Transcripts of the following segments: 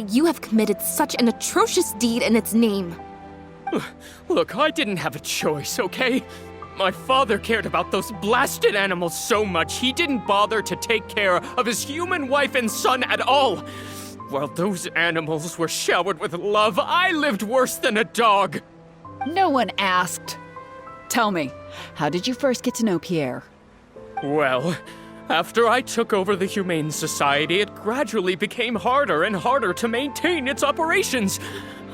You have committed such an atrocious deed in its name. Look, I didn't have a choice, okay? My father cared about those blasted animals so much, he didn't bother to take care of his human wife and son at all. While those animals were showered with love, I lived worse than a dog. No one asked. Tell me, how did you first get to know Pierre? Well, after I took over the Humane Society, it gradually became harder and harder to maintain its operations.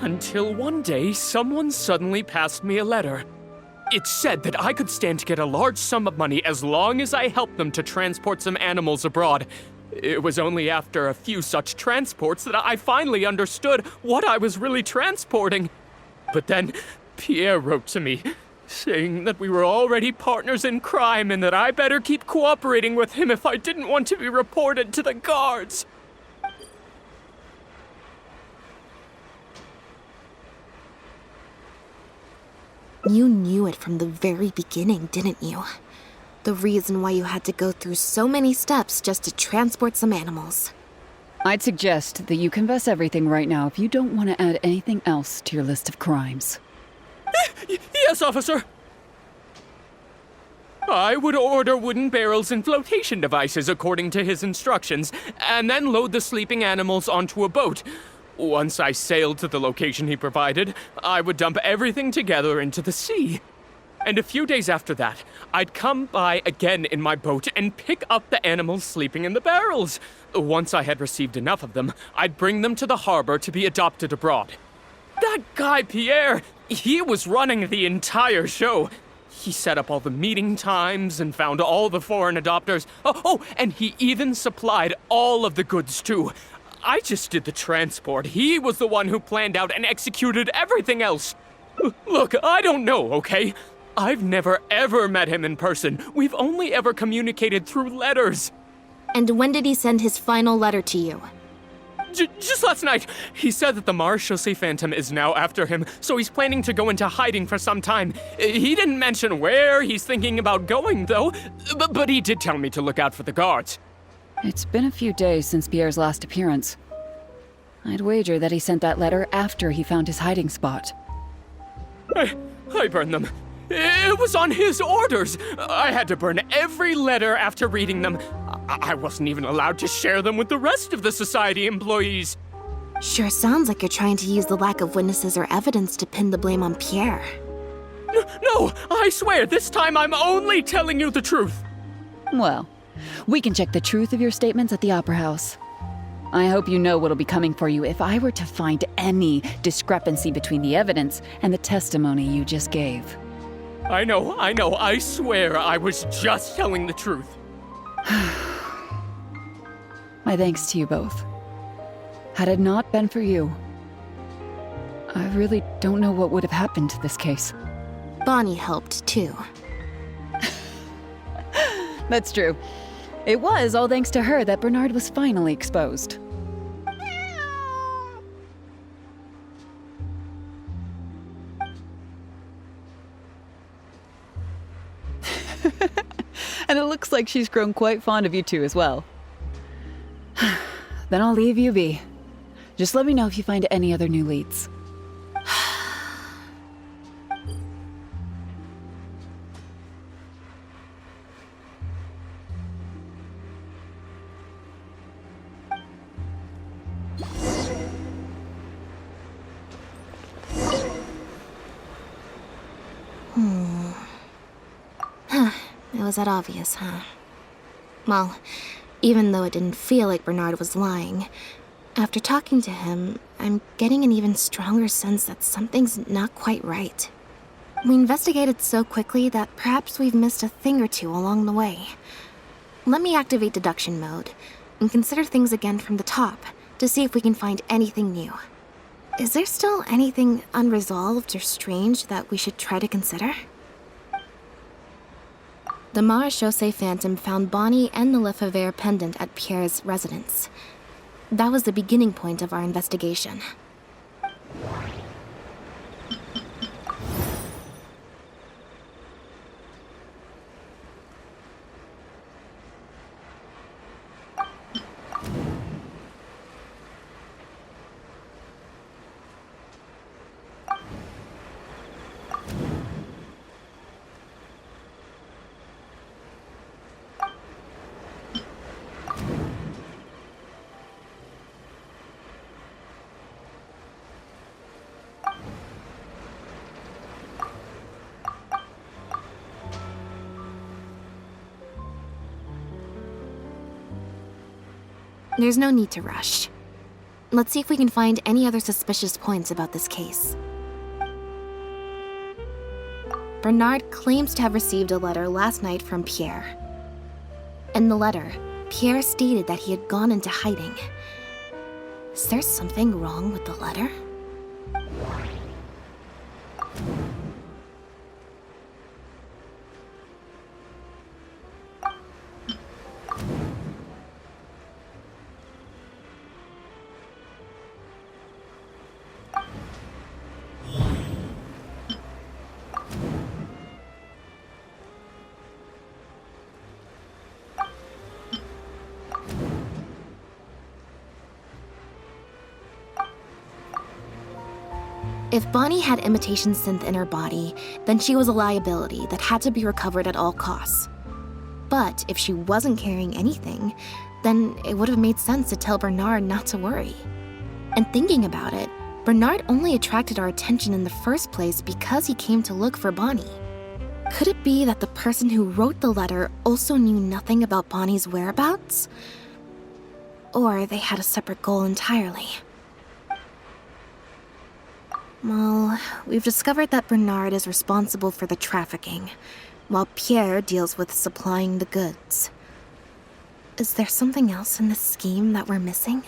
Until one day, someone suddenly passed me a letter. It said that I could stand to get a large sum of money as long as I helped them to transport some animals abroad. It was only after a few such transports that I finally understood what I was really transporting. But then, Pierre wrote to me, saying that we were already partners in crime and that I better keep cooperating with him if I didn't want to be reported to the guards. You knew it from the very beginning, didn't you? The reason why you had to go through so many steps just to transport some animals. I'd suggest that you confess everything right now if you don't want to add anything else to your list of crimes. Yes, officer. I would order wooden barrels and flotation devices according to his instructions, and then load the sleeping animals onto a boat. Once I sailed to the location he provided, I would dump everything together into the sea. And a few days after that, I'd come by again in my boat and pick up the animals sleeping in the barrels. Once I had received enough of them, I'd bring them to the harbor to be adopted abroad. That guy, Pierre, he was running the entire show. He set up all the meeting times and found all the foreign adopters. And he even supplied all of the goods, too. I just did the transport. He was the one who planned out and executed everything else. Look, I don't know, okay? I've never ever met him in person. We've only ever communicated through letters. And when did he send his final letter to you? Just last night. He said that the Marechaussee Phantom is now after him, so he's planning to go into hiding for some time. He didn't mention where he's thinking about going, though, but he did tell me to look out for the guards. It's been a few days since Pierre's last appearance. I'd wager that he sent that letter after he found his hiding spot. I burned them. It was on his orders. I had to burn every letter after reading them. I wasn't even allowed to share them with the rest of the society employees. Sure sounds like you're trying to use the lack of witnesses or evidence to pin the blame on Pierre. No, I swear, this time I'm only telling you the truth. Well, we can check the truth of your statements at the Opera House. I hope you know what'll be coming for you if I were to find any discrepancy between the evidence and the testimony you just gave. I know, I swear I was just telling the truth. My thanks to you both. Had it not been for you, I really don't know what would have happened to this case. Bonnie helped, too. That's true. It was all thanks to her that Bernard was finally exposed. And it looks like she's grown quite fond of you two as well. Then I'll leave you be. Just let me know if you find any other new leads. It was that obvious, huh? Well, even though it didn't feel like Bernard was lying, after talking to him, I'm getting an even stronger sense that something's not quite right. We investigated so quickly that perhaps we've missed a thing or two along the way. Let me activate deduction mode and consider things again from the top to see if we can find anything new. Is there still anything unresolved or strange that we should try to consider? The Marechaussee Phantom found Bonnie and the Lefebvre pendant at Pierre's residence. That was the beginning point of our investigation. there's no need to rush. Let's see if we can find any other suspicious points about this case. Bernard claims to have received a letter last night from Pierre. In the letter, Pierre stated that he had gone into hiding. Is there something wrong with the letter? If Bonnie had imitation synth in her body, then she was a liability that had to be recovered at all costs. But if she wasn't carrying anything, then it would have made sense to tell Bernard not to worry. And thinking about it, Bernard only attracted our attention in the first place because he came to look for Bonnie. Could it be that the person who wrote the letter also knew nothing about Bonnie's whereabouts? Or they had a separate goal entirely? Well, we've discovered that Bernard is responsible for the trafficking, while Pierre deals with supplying the goods. Is there something else in this scheme that we're missing?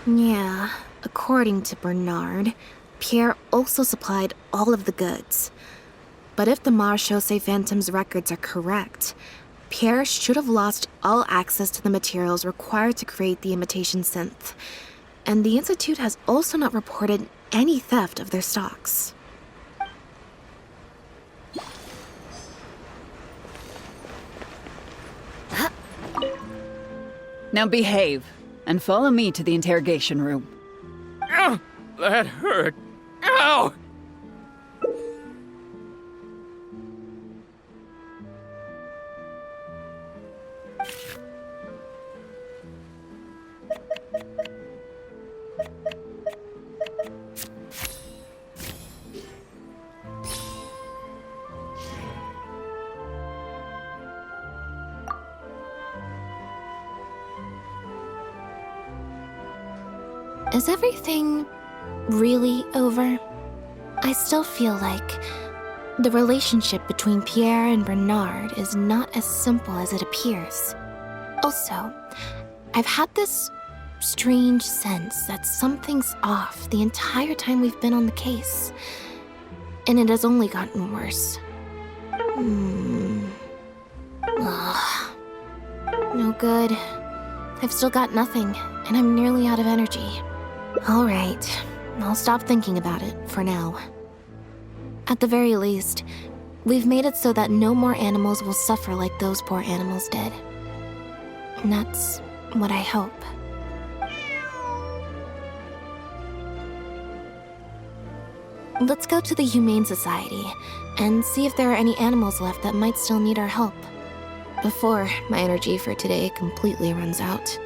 Yeah, according to Bernard, Pierre also supplied all of the goods. But if the Marechaussee Phantom's records are correct, Pierre should have lost all access to the materials required to create the imitation synth. And the Institute has also not reported any theft of their stocks. Now behave, and follow me to the interrogation room. Ow! That hurt. Ow! Is everything really over? I still feel like the relationship between Pierre and Bernard is not as simple as it appears. Also, I've had this strange sense that something's off the entire time we've been on the case. And it has only gotten worse. Ugh. No good. I've still got nothing, and I'm nearly out of energy. All right, I'll stop thinking about it for now. At the very least, we've made it so that no more animals will suffer like those poor animals did. And that's what I hope. Let's go to the Humane Society and see if there are any animals left that might still need our help before my energy for today completely runs out.